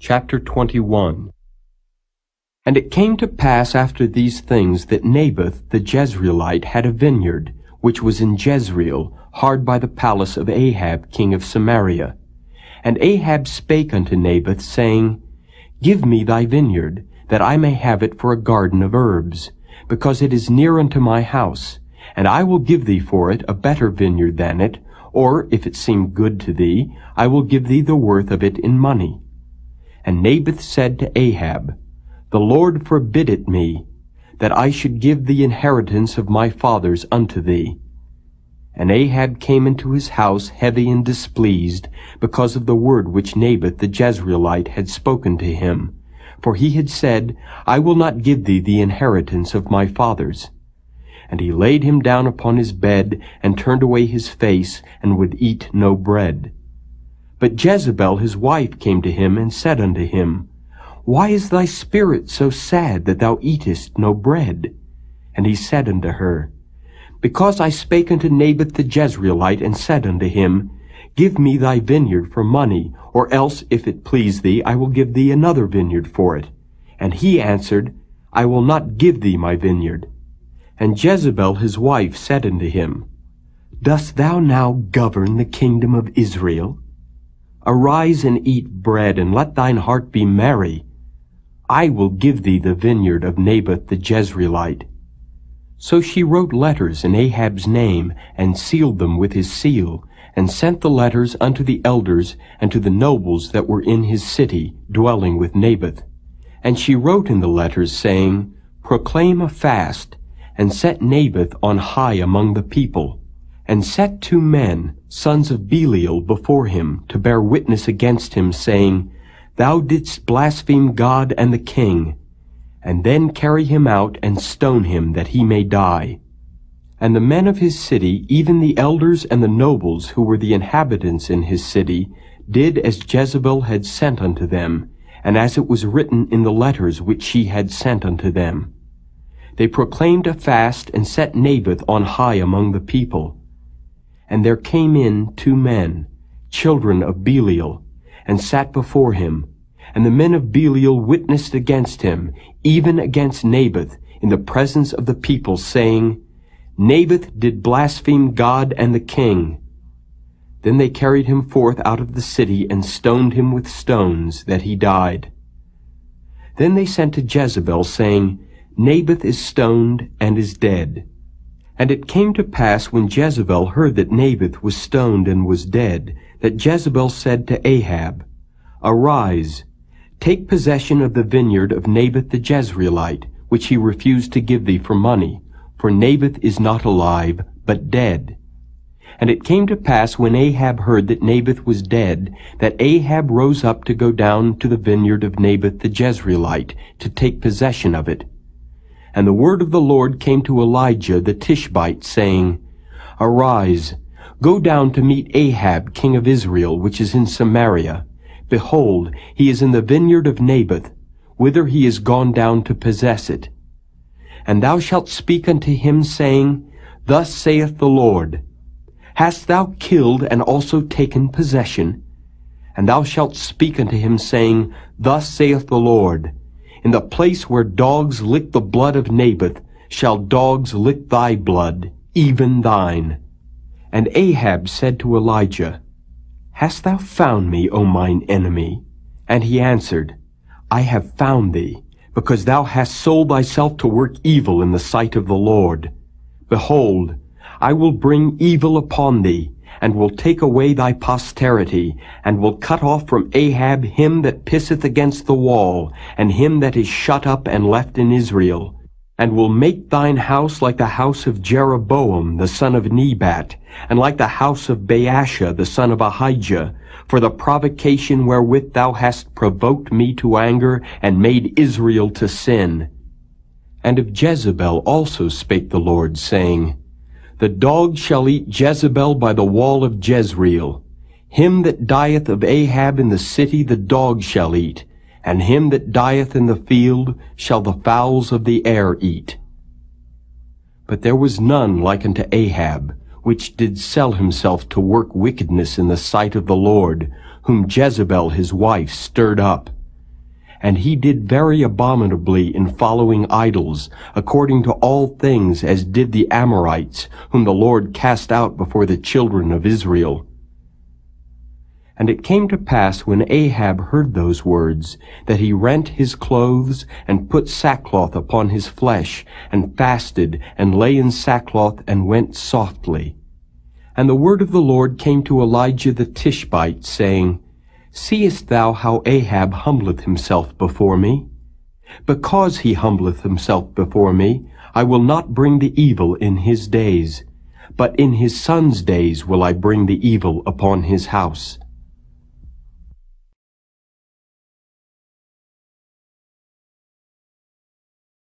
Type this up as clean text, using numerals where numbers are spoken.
Chapter 21. And it came to pass after these things that Naboth the Jezreelite had a vineyard, which was in Jezreel, hard by the palace of Ahab king of Samaria. And Ahab spake unto Naboth, saying, Give me thy vineyard, that I may have it for a garden of herbs, because it is near unto my house, and I will give thee for it a better vineyard than it, or, if it seem good to thee, I will give thee the worth of it in money. And Naboth said to Ahab, The Lord forbid it me, that I should give the inheritance of my fathers unto thee. And Ahab came into his house heavy and displeased, because of the word which Naboth the Jezreelite had spoken to him. For he had said, I will not give thee the inheritance of my fathers. And he laid him down upon his bed, and turned away his face, and would eat no bread. But Jezebel his wife came to him, and said unto him, Why is thy spirit so sad, that thou eatest no bread? And he said unto her, Because I spake unto Naboth the Jezreelite, and said unto him, Give me thy vineyard for money, or else, if it please thee, I will give thee another vineyard for it. And he answered, I will not give thee my vineyard. And Jezebel his wife said unto him, Dost thou now govern the kingdom of Israel? Arise and eat bread, and let thine heart be merry. I will give thee the vineyard of Naboth the Jezreelite. So she wrote letters in Ahab's name, and sealed them with his seal, and sent the letters unto the elders and to the nobles that were in his city, dwelling with Naboth. And she wrote in the letters, saying, Proclaim a fast, and set Naboth on high among the people, and set 2 men, sons of Belial, before him, to bear witness against him, saying, Thou didst blaspheme God and the king, and then carry him out and stone him, that he may die. And the men of his city, even the elders and the nobles who were the inhabitants in his city, did as Jezebel had sent unto them, and as it was written in the letters which she had sent unto them. They proclaimed a fast, and set Naboth on high among the people. And there came in 2 men, children of Belial, and sat before him. And the men of Belial witnessed against him, even against Naboth, in the presence of the people, saying, Naboth did blaspheme God and the king. Then they carried him forth out of the city, and stoned him with stones, that he died. Then they sent to Jezebel, saying, Naboth is stoned and is dead. And it came to pass, when Jezebel heard that Naboth was stoned and was dead, that Jezebel said to Ahab, Arise, take possession of the vineyard of Naboth the Jezreelite, which he refused to give thee for money, for Naboth is not alive, but dead. And it came to pass, when Ahab heard that Naboth was dead, that Ahab rose up to go down to the vineyard of Naboth the Jezreelite, to take possession of it. And the word of the Lord came to Elijah the Tishbite, saying, Arise, go down to meet Ahab king of Israel, which is in Samaria. Behold, he is in the vineyard of Naboth, whither he is gone down to possess it. And thou shalt speak unto him, saying, Thus saith the Lord, Hast thou killed and also taken possession? And thou shalt speak unto him, saying, Thus saith the Lord, In the place where dogs lick the blood of Naboth, shall dogs lick thy blood, even thine. And Ahab said to Elijah, Hast thou found me, O mine enemy? And he answered, I have found thee, because thou hast sold thyself to work evil in the sight of the Lord. Behold, I will bring evil upon thee, and will take away thy posterity, and will cut off from Ahab him that pisseth against the wall, and him that is shut up and left in Israel, and will make thine house like the house of Jeroboam the son of Nebat, and like the house of Baasha the son of Ahijah, for the provocation wherewith thou hast provoked me to anger, and made Israel to sin. And of Jezebel also spake the Lord, saying, The dog shall eat Jezebel by the wall of Jezreel. Him that dieth of Ahab in the city the dog shall eat, and him that dieth in the field shall the fowls of the air eat. But there was none like unto Ahab, which did sell himself to work wickedness in the sight of the Lord, whom Jezebel his wife stirred up. And he did very abominably in following idols, according to all things as did the Amorites, whom the Lord cast out before the children of Israel. And it came to pass, when Ahab heard those words, that he rent his clothes, and put sackcloth upon his flesh, and fasted, and lay in sackcloth, and went softly. And the word of the Lord came to Elijah the Tishbite, saying, Seest thou how Ahab humbleth himself before me? Because he humbleth himself before me, I will not bring the evil in his days, but in his son's days will I bring the evil upon his house.